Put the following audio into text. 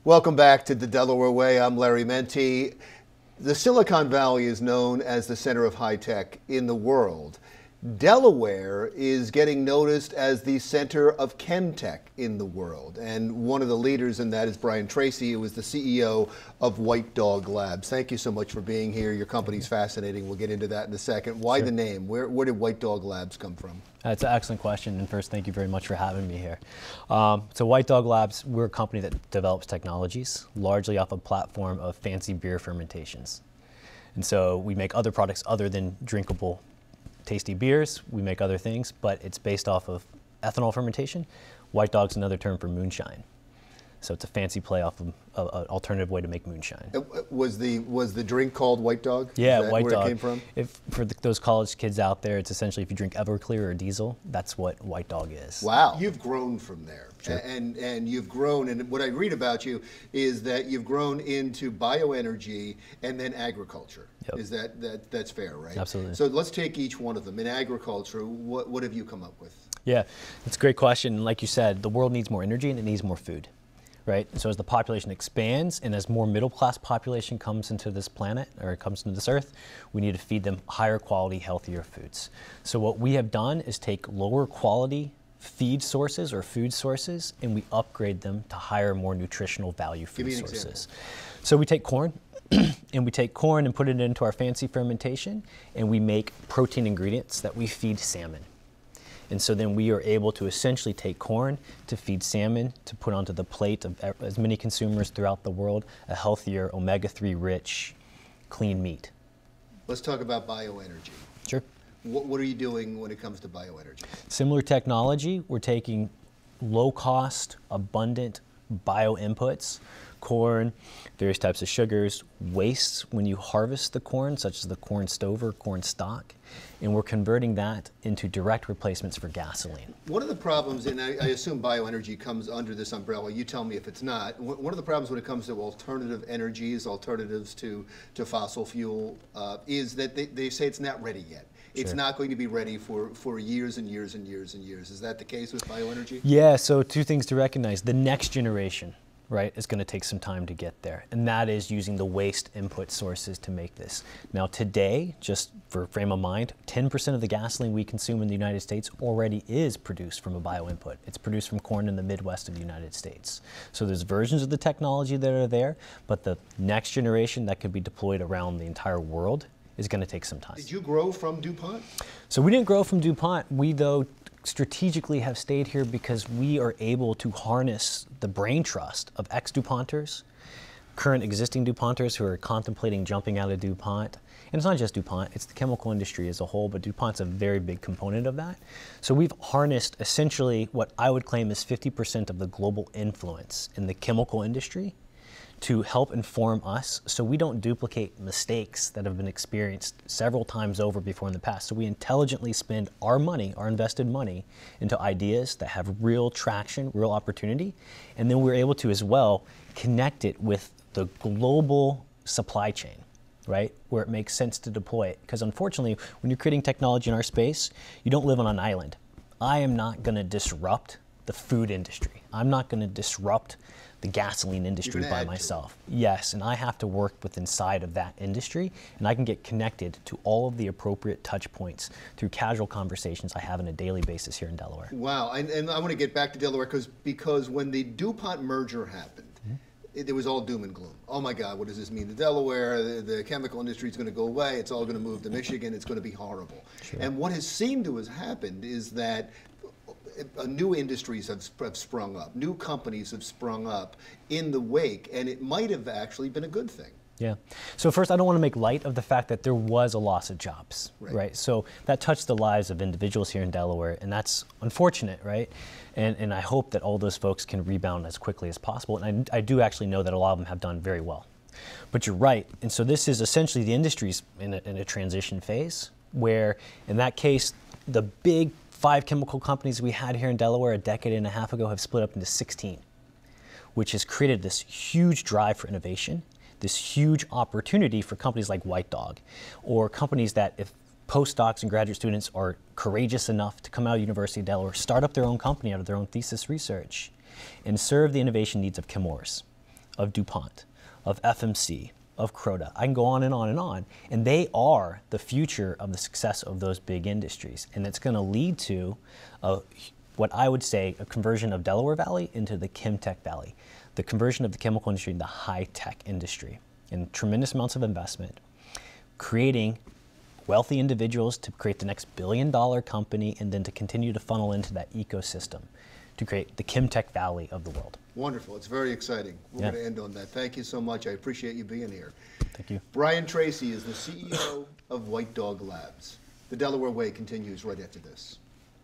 Welcome back to the Delaware Way. I'm Larry Menti. The Silicon Valley is known as the center of high tech in the world. Delaware is getting noticed as the center of chemtech in the world. And one of the leaders in that is Bryan Tracy, who is the CEO of White Dog Labs. Thank you so much for being here. Your company's fascinating. We'll get into that in a second. Why the name? Where did White Dog Labs come from? That's an excellent question. And first, thank you very much for having me here. So White Dog Labs, we're a company that develops technologies largely off a platform of fancy beer fermentations. And so we make other products other than drinkable tasty beers. We make other things, but it's based off of ethanol fermentation. White Dog's another term for moonshine. So it's a fancy play off of an alternative way to make moonshine. Was the drink called White Dog? Yeah, Is that White where Dog. It came from? For those college kids out there, it's essentially if you drink Everclear or Diesel, that's what White Dog is. Wow. You've grown from there. Sure. And you've grown, and what I read about you is that you've grown into bioenergy and then agriculture. Yep. Is that's fair, right? Absolutely. So let's take each one of them. In agriculture, what have you come up with? Yeah, it's a great question. Like you said, the world needs more energy and it needs more food. Right? And so as the population expands and as more middle class population comes into this planet or comes into this earth, we need to feed them higher quality, healthier foods. So what we have done is take lower quality feed sources or food sources and we upgrade them to higher, more nutritional value food sources. Example. So we take corn and we take corn and put it into our fancy fermentation and we make protein ingredients that we feed salmon. And so then we are able to essentially take corn to feed salmon, to put onto the plate of as many consumers throughout the world, a healthier omega-3 rich, clean meat. Let's talk about bioenergy. Sure. What are you doing when it comes to bioenergy? Similar technology, we're taking low cost, abundant bio inputs, corn, various types of sugars, wastes when you harvest the corn, such as the corn stover, corn stalk, and we're converting that into direct replacements for gasoline. One of the problems, and I assume bioenergy comes under this umbrella, you tell me if it's not, one of the problems when it comes to alternative energies, alternatives to fossil fuel, is that they say it's not ready yet. It's Sure. not going to be ready for years and years and years and years. Is that the case with bioenergy? Yeah, so two things to recognize. The next generation, right, is going to take some time to get there, and that is using the waste input sources to make this. Now today, just for frame of mind, 10% of the gasoline we consume in the United States already is produced from a bio input. It's produced from corn in the Midwest of the United States. So there's versions of the technology that are there, but the next generation that could be deployed around the entire world is going to take some time. Did you grow from DuPont? So we didn't grow from DuPont. We, though, strategically have stayed here because we are able to harness the brain trust of ex-DuPonters, current existing DuPonters who are contemplating jumping out of DuPont. And it's not just DuPont, it's the chemical industry as a whole, but DuPont's a very big component of that. So we've harnessed essentially what I would claim is 50% of the global influence in the chemical industry to help inform us so we don't duplicate mistakes that have been experienced several times over before in the past. So we intelligently spend our money, our invested money, into ideas that have real traction, real opportunity, and then we're able to as well connect it with the global supply chain, right, where it makes sense to deploy it. Because unfortunately, when you're creating technology in our space, you don't live on an island. I am not going to disrupt the food industry. I'm not going to disrupt the gasoline industry by myself. Yes, and I have to work with inside of that industry, and I can get connected to all of the appropriate touch points through casual conversations I have on a daily basis here in Delaware. Wow, and I want to get back to Delaware because when the DuPont merger happened, it was all doom and gloom. Oh my God, what does this mean to Delaware? The chemical industry is going to go away. It's all going to move to Michigan. It's going to be horrible. Sure. And what has seemed to have happened is that new industries have sprung up, new companies have sprung up in the wake, and it might have actually been a good thing. Yeah. So first, I don't want to make light of the fact that there was a loss of jobs, right? So that touched the lives of individuals here in Delaware, and that's unfortunate, right? And I hope that all those folks can rebound as quickly as possible, and I do actually know that a lot of them have done very well. But you're right, and so this is essentially the industry's in a transition phase, where in that case, the big 5 chemical companies we had here in Delaware a decade and a half ago have split up into 16, which has created this huge drive for innovation, this huge opportunity for companies like White Dog, or companies that if postdocs and graduate students are courageous enough to come out of the University of Delaware, start up their own company out of their own thesis research, and serve the innovation needs of chemours, of DuPont, of FMC, of Croda. I can go on and on and on. And they are the future of the success of those big industries. And it's going to lead to what I would say a conversion of Delaware Valley into the Chemtech Valley, the conversion of the chemical industry into the high-tech industry, and tremendous amounts of investment, creating wealthy individuals to create the next billion-dollar company, and then to continue to funnel into that ecosystem to create the Chemtech Valley of the world. Wonderful. It's very exciting. We're Yeah. going to end on that. Thank you so much. I appreciate you being here. Thank you. Bryan Tracy is the CEO of White Dog Labs. The Delaware Way continues right after this.